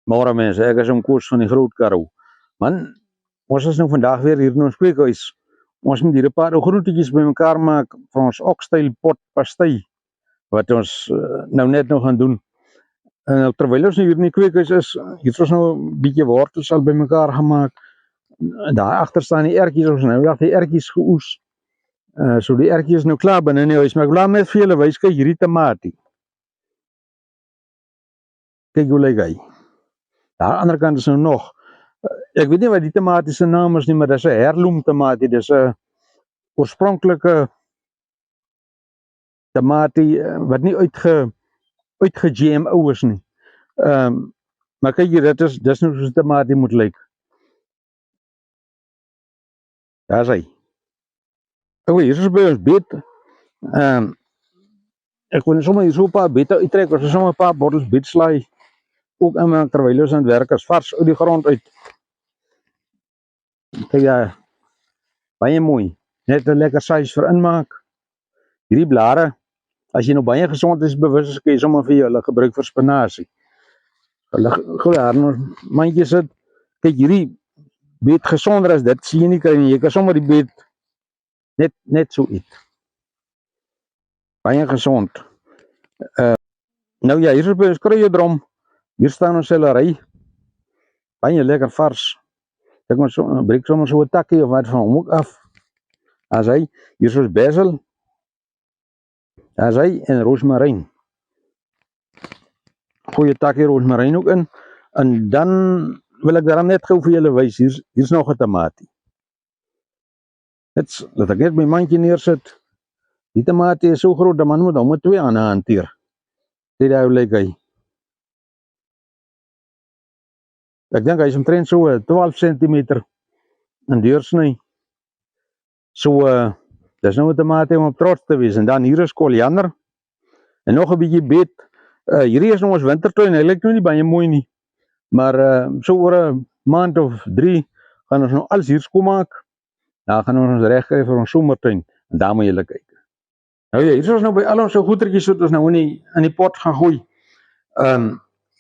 Môre mense, ek is om Koos van die Groot Karoo. Man, ons is nou vandag weer hier in ons kweekhuis. Ons moet hier 'n paar groentetjies bymekaar maak vir ons oxtail pot pastei wat ons nou net nog gaan doen. En terwyl ons hier in die kweekhuis is, het ons nou 'n bietjie wortels al bymekaar gemaak. Daar agter staan die ertjies, ons nou dag die ertjies geoes. So die ertjies is nou klaar binne in die huis, maar ek wil net vir julle wys kyk hierdie tamatie. Kyk hoe lyk hy. Daar aan die ander kant is nou nog. Ek weet nie wat die tamatie se naam is nie, maar dis 'n heirloom tamatie. Dis 'n oorspronklike tamatie wat nie uitge-GMO is nie. Maar kyk hier, dis nou soos 'n tamatie moet lyk. Daar is hy. Okay, hier is by ons beet. Ek wil sommer hier so 'n paar beete uittrek, ons sommer 'n paar bottels beetslaai ook inmaak terwyl ons aan het werk is, vars uit die grond uit. Kyk ja, baie mooi. Net 'n lekker size vir inmaak. Hierdie blare, as jy nou baie gesondheidsbewus is, kan jy sommer vir julle gebruik vir spinasie. Hulle gou daar in ons mandjie sit. Kyk, hierdie beet gesonder as dit sien jy nie kry nie. Jy kan sommer die beet net so eet. Baie gesond. Nou ja, hier is by ons kruiedrom. Hier staan ons sellery. Baie lekker vars. Ek moet so breek sommer so 'n takkie of wat van hom ook af. As hy, hier is ons basil. As hy en roosmaryn. Goeie takkie roosmaryn ook in. En dan wil ek daarom net gou vir julle wys. Hier's nog 'n tamatie. Laat ek net my mandjie neersit. Die tamatie is so groot dat man moet hom met 2 hande hanteer. Sien daar hoe lyk hy. Ek dink hy is omtrent so 12 cm in deursny. So dis nou 'n tamatie om op trots te wees. En dan hier is koriander. En nog 'n bietjie beet. Hierdie is nou ons wintertuin. Hy lyk nou nie baie mooi nie. Maar so oor 'n maand of 3 gaan ons nou alles hier skoonmaak. Dan gaan ons reg kry vir ons somertuin. En daar moet julle kyk. Nou ja, hier is ons nou by al ons goedertjies wat ons nou in die pot gaan gooi.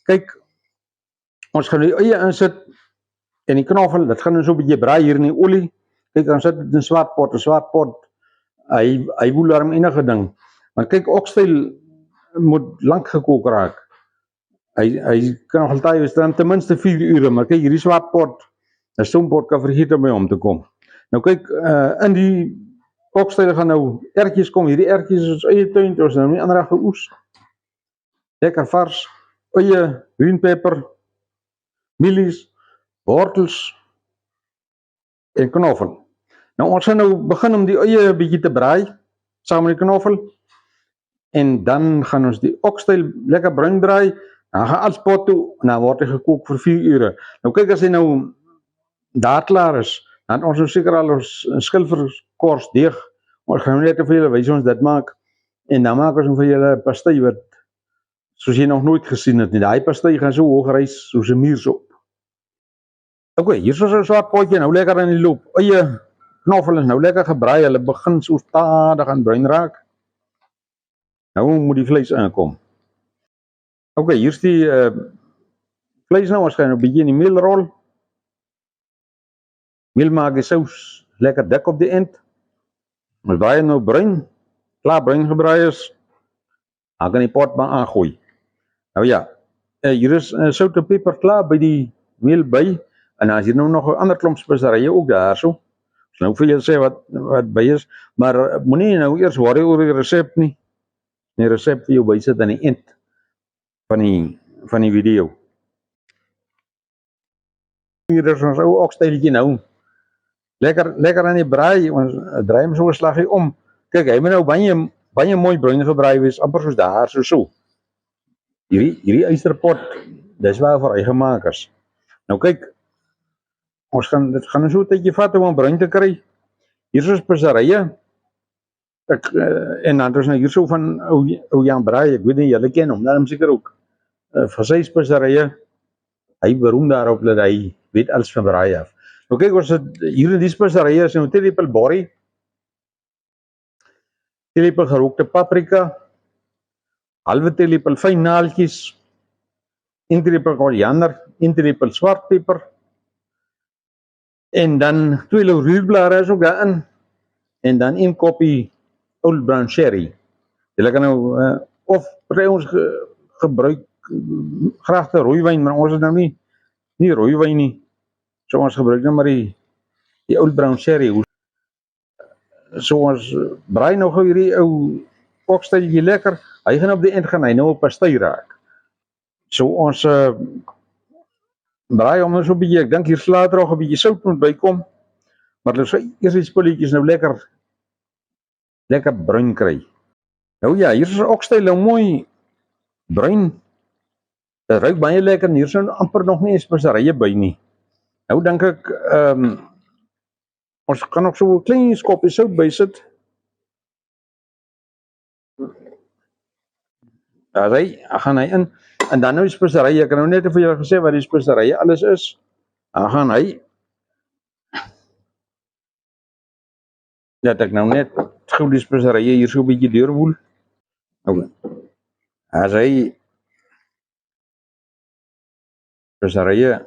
Kyk, ons gaan die eie insit en die knoffel, dit gaan nou so 'n bietjie braai hier in die olie. Kyk, ons sit dit in 'n swart pot. Hy woel daarom enige ding. Want kyk, oxtail moet lank gekook raak. Hy kan nog altyd wees dan ten minste 4 ure, maar kyk, hierdie swart pot, 'n stompot kan vergeet om by hom te kom. Nou kyk, in die oxtail gaan nou ertjies kom. Hierdie ertjies is ons eie tuin, ons nou nie ander geoes. Lekker vars, eie green pepper, mielies, wortels en knoffel. Nou ons gaan nou begin om die eie bietjie te braai saam met die knoffel. En dan gaan ons die oxtail lekker bruin braai. Dan gaan alles pot toe en dan word hy gekook vir 4 ure. Nou kyk, as hy nou daar klaar is, dan ons nou seker al ons skilverkors deeg. Ons gaan net vir julle wys ons dit maak. En dan maak ons vir julle pastei wat soos jy nog nooit gesien het nie. Daai pastei gaan so hoog rys soos 'n muursop. Okay, hier is ons 'n swart potjie nou lekker in die loop. Eie knoffel is nou lekker gebraai. Hulle begin so stadig aan bruin raak. Nou moet die vleis inkom. Okay, hier is die vleis nou. Ons gaan nou 'n bietjie in die meel rol. Meel maak die sous lekker dik op die end. Ons braai nou bruin. Klaar bruin gebraai is, dan kan die pot maar aangooi. Nou ja, hier is sout en peper klaar by die meel by. En dan is hier nou nog 'n ander klomp speserye ook daarso. Ek nou vir julle sê wat by is, maar moenie nou eers worry oor die resep nie. Die resep vir jou bysit aan die eind van die video. Hier is ons ou oxtailtjie nou. Lekker aan die braai, ons draai hom so 'n slaggie om. Kyk, hy moet nou baie mooi bruin gebraai wees, amper soos daar so. Hierdie ysterpot, dis waarvoor hy gemaak is. Nou kyk, dit gaan so 'n tydjie vat om hom bruin te kry. Hier is ons speserye. En dan het ons nou hier so van ou Jan Braai, ek weet nie, julle ken hom, dan seker ook. Vir sy speserye, hy beroem daarop dat hy weet alles van braai af. Nou kyk, ons het hier in die speserye is nou 'n teelepel borrie, teelepel gerookte paprika, halwe teelepel fyn naaltjies, 1 drupel koriander, 1 drupel swartpeper. En dan 2 laurierblare is ook daarin. En dan 1 koppie Old Brown Sherry. Julle kan nou of party ons gebruik graag die rooiwyn, maar ons het nou nie rooiwyn nie. So ons gebruik nou maar die Old Brown Sherry. So ons braai nou gou hierdie ou kokstyltjie lekker. Hy gaan op die eind gaan hy nou op pastei raak. So ons braai hom nou so 'n bietjie, ek dink hier later nog 'n bietjie sout moet bykom. Maar hulle sê eers die spulletjies nou lekker bruin kry. Nou ja, hier is okstyl nou mooi bruin. Dit ruik baie lekker en hier is nou amper nog nie speserye by nie. Nou dink ek ons kan nog so 'n klein skoppie sout bysit. Daar gaan hy in. En dan nou die speserye, ek het nou net vir julle gesê wat die speserye alles is. Dan gaan hy. Dat ek nou net gou die speserye hier so 'n bietjie deurwoel. Okay. As hy speserye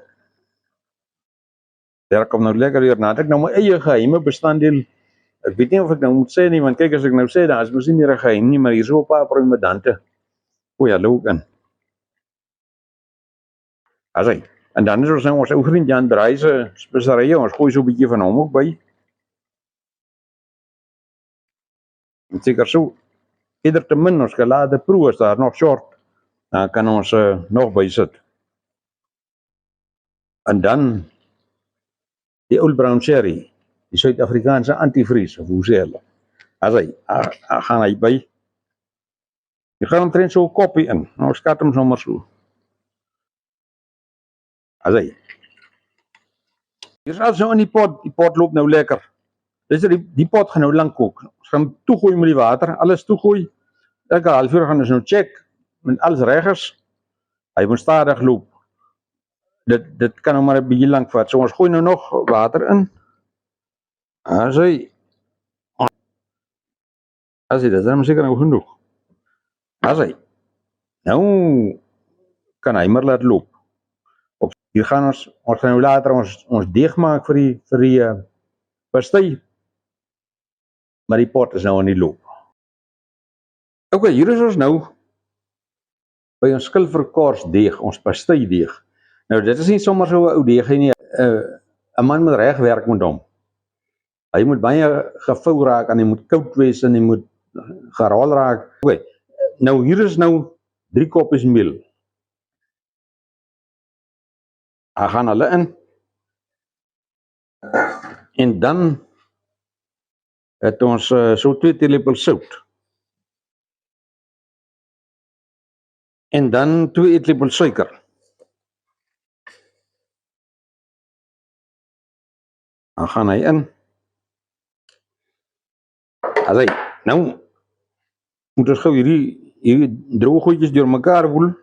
daar kom nou lekker hier na. Ek nou my eie geheime bestanddeel. Ek weet nie of ek nou moet sê nie, want kyk as ek nou sê, dan is mos nie meer 'n geheim nie, maar hier so 'n paar prominente. O ja, loop in. As hy. En dan is ons nou ons ou vriend Jan Draai se speserye, ons gooi so 'n bietjie van hom ook by. En seker so eerder te min, ons kan later proe as daar nog short, dan kan ons nog bysit. En dan die Old Brown Sherry, die Suid-Afrikaanse antivries, of hoe sê hulle. As hy, gaan hy by. Jy gaan omtrent so 'n koppie in, nou skat hom sommer so. As hy. Hier is al so in die pot loop nou lekker. Dis die pot gaan nou lank kook. Ons gaan toegooi met die water, alles toegooi. Elke halfuur gaan ons nou check, met alles reg is. Hy moet stadig loop. Dit kan nou maar 'n bietjie lank vat. So ons gooi nou nog water in. As hy, dit is dan seker nou genoeg. As hy. Nou kan hy maar laat loop. Hier gaan ons gaan nou later ons deeg maak vir die pastei. Maar die pot is nou in die loop. Ok, hier is ons nou by ons skilverkaarsdeeg, ons pastei deeg. Nou dit is nie sommer so 'n ou deeg nie. 'n Man moet reg werk met hom. Hy moet baie gevou raak en hy moet koud wees en hy moet geraal raak. Ok, nou hier is nou 3 koppies meel. Hy gaan hulle in. En dan het ons so 2 teelepel sout. En dan 2 eetlepel suiker. Dan gaan hy in. As hy, nou moet ons gou hierdie droë goedjies deur mekaar woel.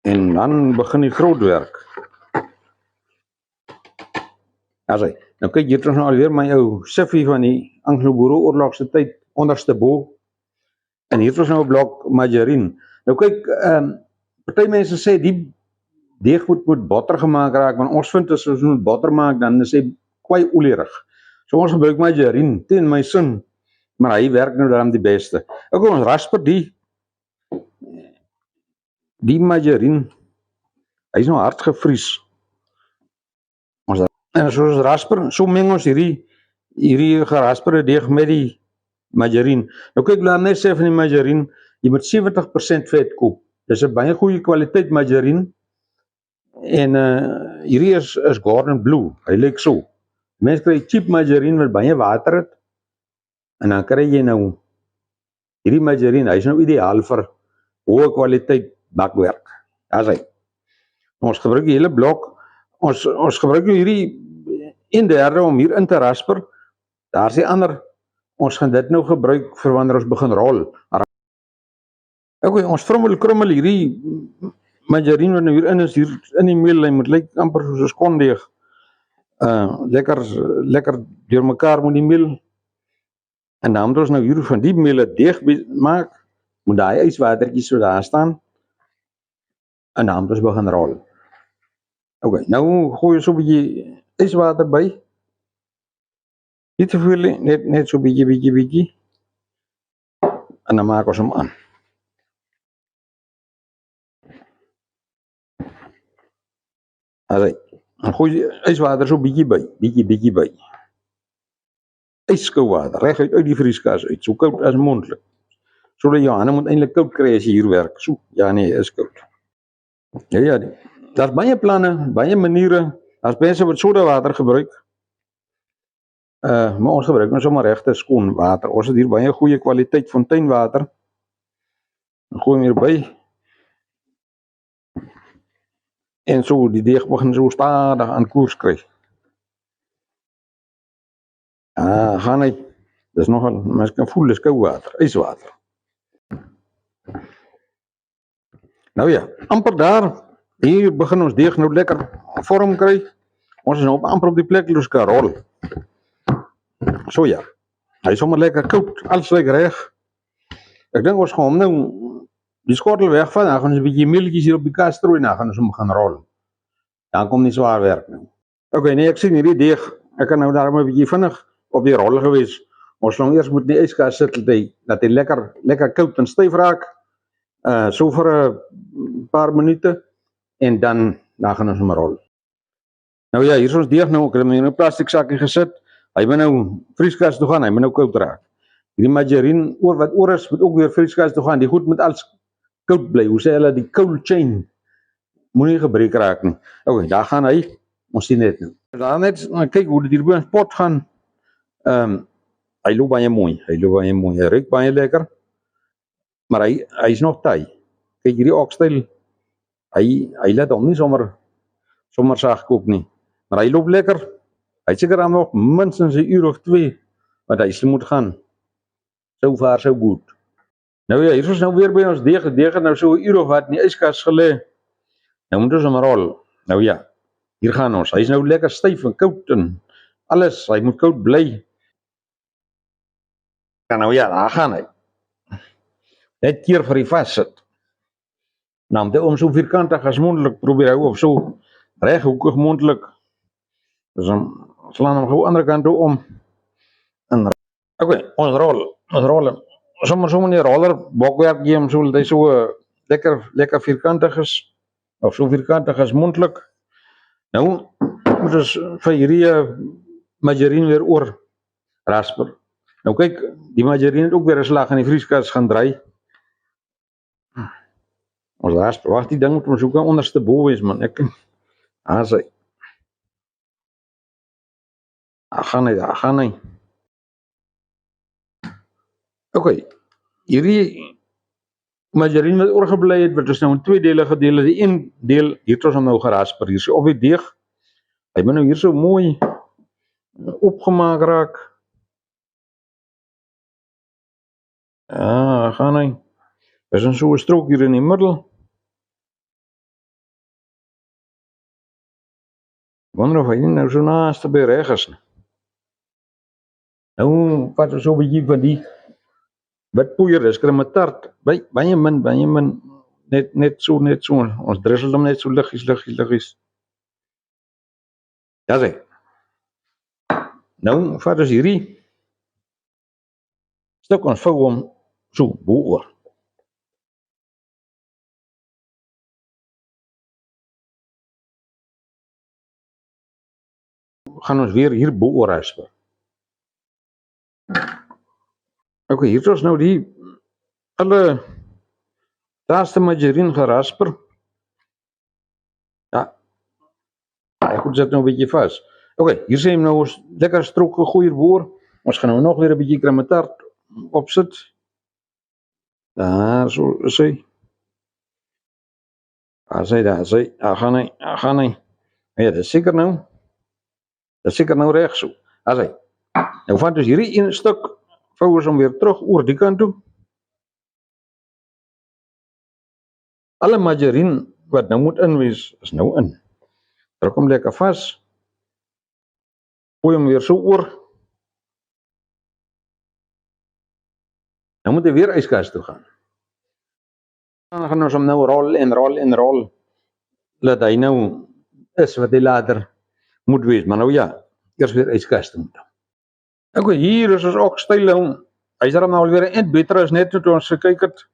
En dan begin die groot werk. As hy, nou kyk hier het ons nou alweer my ou siffie van die Anglo-Boereoorlog se tyd onderste bo. En hier het ons nou 'n blok margarine. Nou kyk, party mense sê die deeg moet botter gemaak raak, want ons vind as ons moet botter maak, dan is hy kwai olierig. So ons gebruik margarine, teen my sin, maar hy werk nou daarom die beste. Ook ons rasper die margarine, hy is nou hard gevries. En as ons rasper, so meng ons hierdie gerasperde deeg met die margarine. Nou kyk, laat net sê van die margarine, jy moet 70% vet koop. Dis 'n baie goeie kwaliteit margarine. En hierdie is Gordon Blue, hy lyk so. Mense kry cheap margarine wat baie water het. En dan kry jy nou hierdie margarine, hy is nou ideaal vir hoë kwaliteit bakwerk. As hy. Ons gebruik die hele blok. Ons gebruik hierdie 1/3 om hier in te rasper. Daar is die ander. Ons gaan dit nou gebruik vir wanneer ons begin rol. Ok, ons krummel hierdie margarine wat nou hier in is, hier in die meel, hy moet lyk amper soos 'n skondeeg. Lekker deur mekaar met die meel. En dan moet ons nou hier van die meel 'n deeg maak. Moet daai yswatertjies so daar staan en dan moet ons begin rol. Okay, nou gooi ons so 'n bietjie yswater by. Nie te veel nie, net so bietjie. En dan maak ons hom aan. Alright, dan gooi die yswater so bietjie by. Ijskoud water, reguit uit die vrieskas uit, so koud as moontlik. Sodat jou hande moet eintlik koud kry as jy hier werk. So, ja nee, is koud. Ja, daar's baie planne, baie maniere. Daar's mense wat sodawater gebruik. Maar ons gebruik nou sommer regte skoon water. Ons het hier baie goeie kwaliteit fonteinwater. Dan gooi hom hier by. En so die deeg begin so stadig aan koers kry. Gaan hy. Dis nogal, mens kan voel dis koud water, yswater. Nou ja, amper daar. Hier begin ons deeg nou lekker vorm kry. Ons is nou amper op die plek waar ons kan rol. So ja. Hy is sommer lekker koud, alles lyk reg. Ek dink ons gaan hom nou die skottel wegvat, dan gaan ons 'n bietjie meeltjies hier op die kas strooi en dan gaan ons hom gaan rol. Dan kom nie swaar werk nou. Okay, nee, ek sien hierdie deeg. Ek kan nou daarmee 'n bietjie vinnig op die rol gewees. Ons sal eers moet in die yskas sit dat hy lekker koud en styf raak. So vir 'n paar minute en dan gaan ons hom rol. Nou ja, hier is ons deeg nou, ek het hom in 'n plastiek sakkie gesit. Hy moet nou vrieskas toe gaan, hy moet nou koud raak. Hierdie margarine wat oor is, moet ook weer vrieskas toe gaan. Die goed moet alles koud bly. Hoe sê hulle, die cold chain moenie gebreek raak nie. Okay, daar gaan hy. Ons sien net nou. Daar net kyk hoe dit hier by ons pot gaan. Hy loop baie mooi. Hy ruik baie lekker. Maar hy is nog taai. Kyk hierdie oxtail. Hy laat hom nie sommer sag kook nie. Maar hy loop lekker. Hy seker dan nog minstens 'n uur of 2 wat hy se moet gaan. So far so good. Nou ja, hier is ons nou weer by ons deeg. Die deeg het nou so 'n uur of wat in die yskas gelê. Nou moet ons hom rol. Nou ja, hier gaan ons. Hy is nou lekker styf en koud en alles. Hy moet koud bly. Ja, nou ja, daar gaan hy. Net keer vir die vassit. Nou, om dit om so vierkantig as moontlik probeer hou of so reghoekig moontlik. Dus dan slaan hom gou ander kant toe om. Okay, ons rol hom. Sommer nie roller bokwerk gee hom so dat hy so lekker vierkantig is of so vierkantig as moontlik. Nou moet ons vir hierdie margarine weer oor rasper. Nou kyk, die margarine het ook weer 'n slag in die vrieskas gaan draai. Ons rasper, wag, die ding moet ons ook onderste bo wees man. Sy. Daar gaan hy. Okay, hierdie margarine wat oorgebly het, wat ons nou in 2 dele gedeel het. Die een deel, hier het ons hom nou gerasper, hier so op die deeg. Hy moet nou hier so mooi opgemaak raak. Daar gaan hy. Is dan so 'n strook hier in die middel. Wonder of hy nou so naaste by reg is. Nou, wat is so 'n bietjie van die wat poeier is, kremetart. Baie min. Net so. Ons drussel hom net so liggies. Ja sê. Nou, vat ons hierdie stuk ons vou hom so bo oor. Gaan ons weer hier bo oor rasper. Okay, hier is ons nou die alle laaste margarine gerasper. Ja. Ek goed sit nou 'n bietjie vas. Okay, hier sien nou ons lekker strook gegooi boor. Ons gaan nou nog weer 'n bietjie kremetart opsit. Daar so is hy. Daar gaan hy. Ja, dis seker nou reg so. As hy. Nou vat ons hierdie een stuk, vou ons hom weer terug oor die kant toe. Alle margarine wat nou moet in wees, is nou in. Druk hom lekker vas. Gooi hom weer so oor. Nou moet hy weer yskas toe gaan. Dan gaan ons hom nou rol en rol en rol, dat hy nou is wat hy later moet wees. Maar nou ja, eers weer yskas toe. Okay, hier is ons oxtail. Hy's dan nou alweer 'n end beter as net toe ons gekyk het.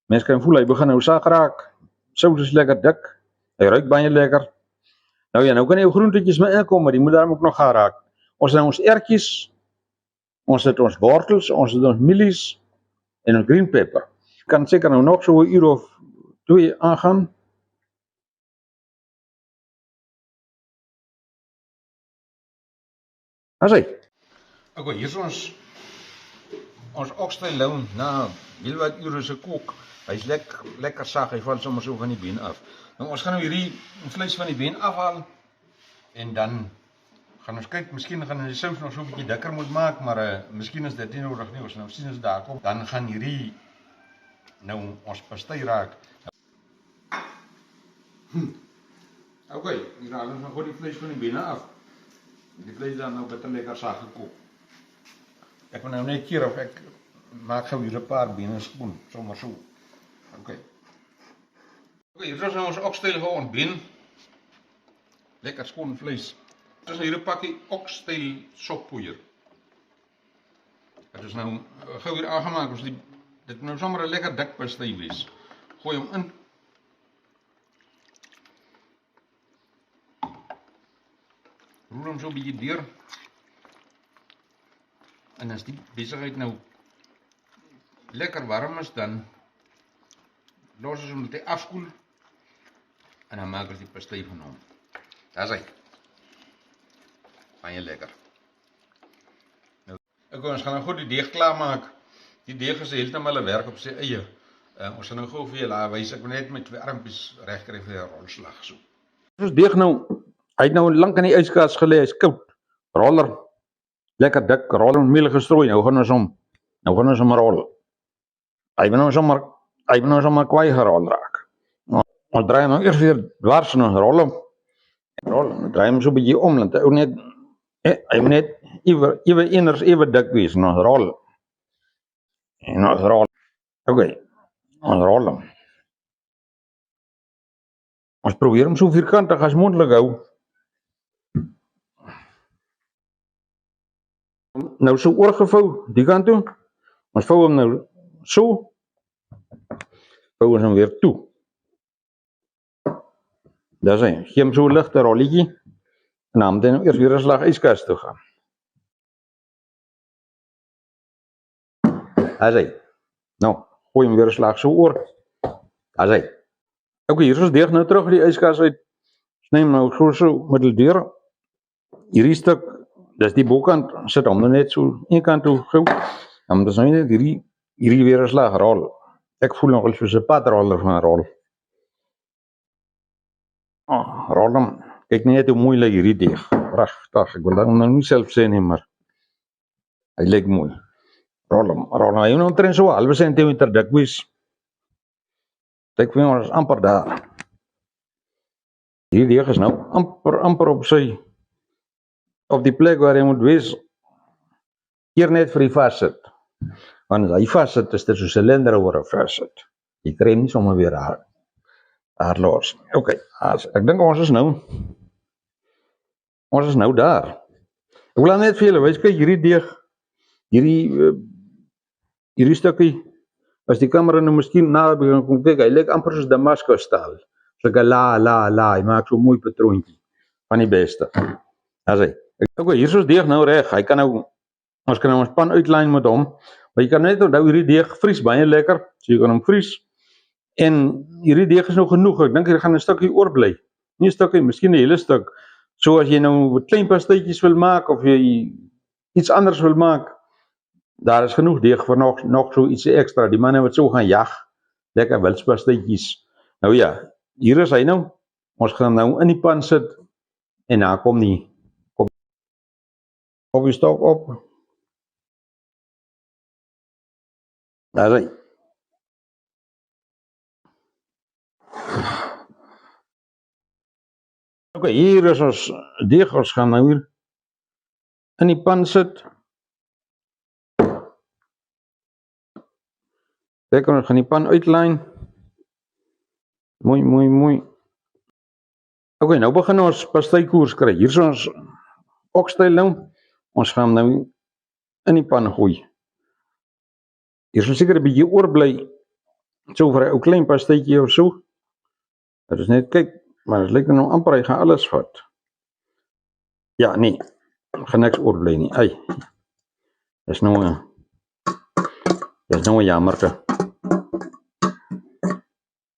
Mense kan voel hy begin nou sag raak. Sous is lekker dik. Hy ruik baie lekker. Nou ja, nou kan jou groentetjies maar inkom, maar die moet daarom ook nog gaar raak. Ons het nou ons ertjies, ons het ons wortels, ons het ons mielies en ons green pepper. Kan seker nou nog so 'n uur of 2 aangaan. As hy. Okay, hier is ons oxtail na heelwat ure se kook. Hy's lekker sag, hy val sommer so van die been af. Nou ons gaan nou hierdie vleis van die been afhaal en dan gaan ons kyk, miskien gaan ons die sous nog so 'n bietjie dikker moet maak, maar miskien is dit nie nodig nie. Ons nou sien as daar kom, dan gaan hierdie nou ons pastei raak. Okay, hier haal ons nou die vleis van die bene af. Die vleis dan nou bitter lekker sag gekook. Ek wil nou net keer of ek maak gou hier 'n paar bene skoon, sommer so. Okay. Okay, hier is nou ons oxtail ontbeen. Lekker skoon vleis. Dit is hier 'n pakkie oxtail soppoeier. Dit is nou gou hier aangemaak, ons dit nou sommer 'n lekker dik pastei wees. Gooi hom in. Roer hom so 'n bietjie deur. En as die besigheid nou lekker warm is, dan los ons hom net afkoel en dan maak ons die pastei van hom. Daar's hy. Baie lekker. Nou, ons gaan nou goed die deeg klaar maak. Die deeg is heeltemal 'n werk op sy eie. Ons gaan nou gou vir julle wys, ek wil net met 2 armpies regkry vir 'n rolslag so. Ons deeg nou, hy het nou lank in die yskas gelê, hy's koud. Roller. Lekker dik, rol en meel gestrooi. Nou gaan ons hom rol. Hy wil nou sommer kwaai gerol raak. Ons draai hom nou eers weer dwars en ons rol hom. Draai hom so 'n bietjie om, want hy moet net ewe eners ewe dik wees en ons rol. Okay, ons rol hom. Ons probeer hom so vierkantig as moontlik hou. Nou so oorgevou die kant toe. Ons vou hom nou so. Vou ons hom weer toe. Daar sien, gee hom so 'n ligte rolletjie en dan moet hy nou eers weer 'n slag yskas toe gaan. As hy. Nou, gooi hom weer 'n slag so oor. As hy. Okay, hier is ons deeg nou terug uit die yskas uit. Sny hom nou so middeldeur. Hierdie stuk, dis die bokant, sit hom nou net so een kant toe gou. Dan moet ons nou net hierdie weer 'n slag rol. Ek voel nogal soos 'n padroller van rol. Rol hom. Kyk net hoe mooi lyk hierdie deeg. Pragtig. Ek wil dit nou nie self sê nie, maar hy lyk mooi. Rol hom. Hy moet omtrent so 0,5 sentimeter dik wees. Kyk vir ons amper daar. Hierdie deeg is nou amper op die plek waar hy moet wees. Keer net vir die vassit. Want as hy vassit, is dit so 'n silinder oor 'n vassit. Jy kry hom nie sommer weer daar los. Okay, ek dink ons is nou daar. Ek wil net vir julle wys, kyk hierdie deeg, hierdie stukkie, as die kamera nou miskien nader begin kom kyk, hy lyk amper soos Damascus staal. So 'n hy maak so 'n mooi patroontjie van die beste. As hy. Okay, hier is ons deeg nou reg. Hy kan nou, ons kan nou ons pan uitlyn met hom, maar jy kan net onthou hierdie deeg vries baie lekker, so jy kan hom vries. En hierdie deeg is nou genoeg. Ek dink hier gaan 'n stukkie oorbly. Nie 'n stukkie, miskien 'n hele stuk. So as jy nou klein pasteitjies wil maak of jy iets anders wil maak, daar is genoeg deeg vir nog so ietsie ekstra. Die manne wat so gaan jag, lekker wildspasteitjies. Nou ja, hier is hy nou. Ons gaan nou in die pan sit en dan kom die stok op. Daar is hy. Okay, hier is ons deeg. Ons gaan nou hier in die pan sit. Kyk, ons gaan die pan uitlyn. Mooi. Ok, nou begin ons pastykoers kry. Hier is ons okstel nou. Ons gaan nou in die pan gooi. Hier sal seker 'n bietjie oorbly. So vir 'n ou klein pastytjie of so. Dit is net kyk, maar dit lyk nou amper hy gaan alles vat. Ja, nee. Gaan niks oorbly nie. Ai. Dis nou 'n jammerte.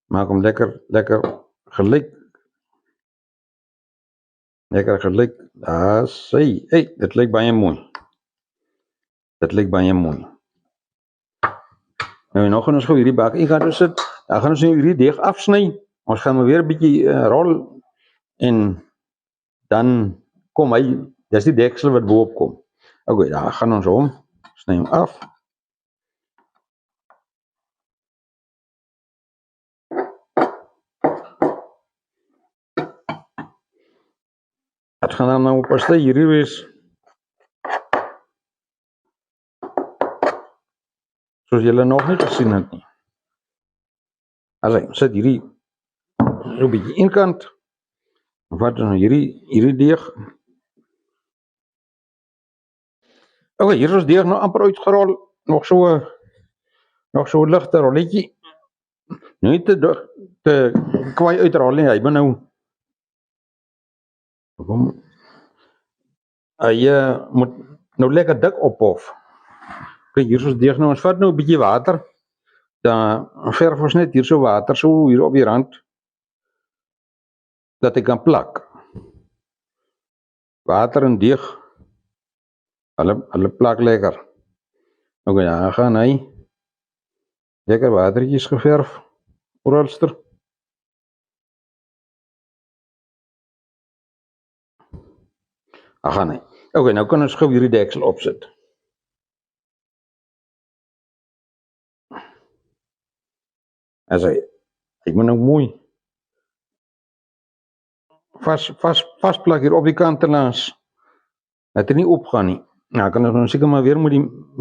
Maak hom lekker gelyk. Daar's hy. Hey, dit lyk baie mooi. Nou nog gaan ons gou hierdie bak. Ek gaan dus sit. Dan gaan ons nou hierdie deeg afsny. Ons gaan maar weer 'n bietjie rol en dan kom hy, dis die deksel wat bo-op kom. Ok, dan gaan ons hom sny hom af. Dit gaan dan nou op pasty hierdie wees. Soos julle nog nie gesien het nie. As hy sit hierdie so 'n bietjie eenkant. Wat dan hierdie deeg. Ok, hier is ons deeg nou amper uitgerol. Nog so 'n ligte rolletjie. Nou nie te kwaai uitrol nie. Hy moet nou moet nou lekker dik ophof. Kyk, hier is ons deeg nou. Ons vat nou 'n bietjie water. Dan verf ons net hier so water so hier op die rand. Dat ek kan plak. Water en deeg. Hulle plak lekker. Ok, dan gaan hy lekker watertjies geverf. Oralster. Dan gaan hy. Ok, nou kan ons gou hierdie deksel opsit. As hy moet nou mooi vas plak hier op die kante langs. Dat hy nie opgaan nie. Nou kan ons nou seker maar weer met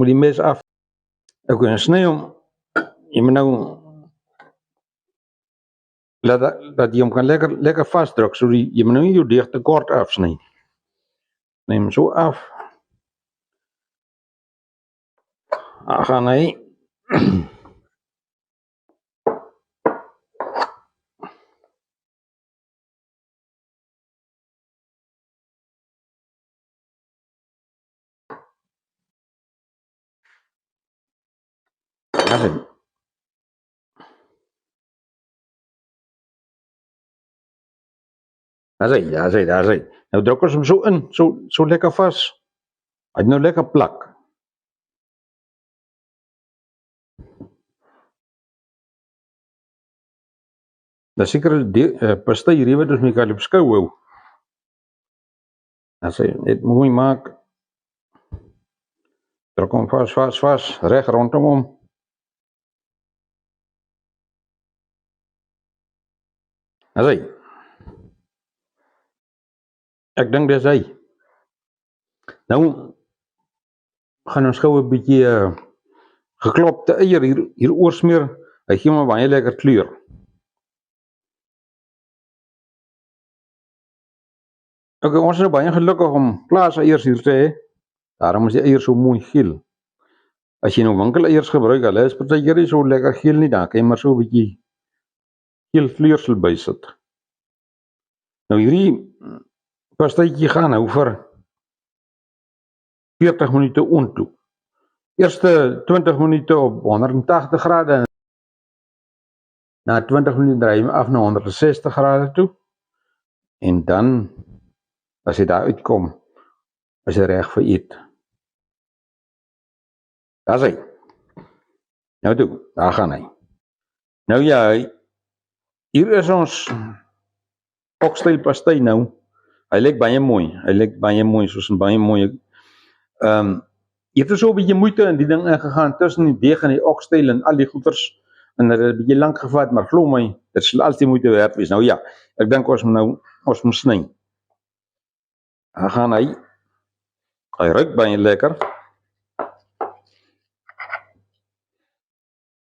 die mes af. Ok, en sny hom. Jy moet nou dat jy hom kan lekker vasdruk. So jy moet nou nie jou deeg te kort afsny. Neem hom so af. Dan gaan hy. Daar is hy. Nou druk ons hom so in, so lekker vas. Hy het nou lekker plak. Dis seker pasty hierdie wat ons mee kan beskou hou. As hy net mooi maak. Druk hom vas, reg rondom hom. As hy. Ek dink dis hy. Nou gaan ons gou 'n bietjie geklopte eier hier oorsmeer. Hy gee maar baie lekker kleur. Ok, ons is nou baie gelukkig om plaaseiers hier te hê. Daarom is die eiers so mooi geel. As jy nou winkeleiers gebruik, hulle is partykeer nie so lekker geel nie, dan kan jy maar so 'n bietjie geel vleursel bysit. Nou hierdie pastytjie gaan nou vir 40 minute ontoe. Eerste 20 minute op 180 grade. Na 20 minute draai jy af na 160 grade toe. En dan, as jy daar uitkom, is hy reg vir eet. Daar is hy. Nou toe, daar gaan hy. Nou ja, hier is ons okstel pasty nou. Hy lyk baie mooi, soos 'n baie mooi. Jy het so 'n bietjie moeite in die ding ingegaan tussen die deeg en die okstel en al die goeters. En dit het 'n bietjie lank gevat, maar glo my, dit sal altyd moeite werd wees. Nou ja, ek dink ons moet sny. Dan gaan hy ruik baie lekker.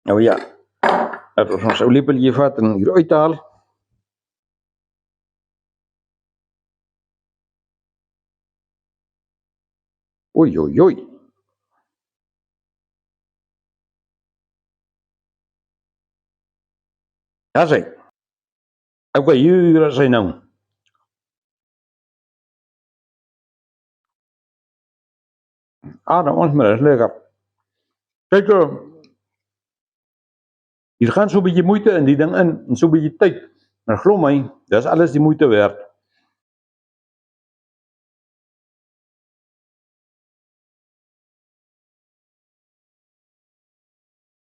Nou ja, Dat ons ons oliepeltjie vat en hier uithaal. Oei, oei, oei. Daar is hy. Okay, hier is hy nou. Nou ons maar, is lekker. Kyk, hier gaan so 'n bietjie moeite in die ding in en so 'n bietjie tyd. Maar glo my, dis alles die moeite werd.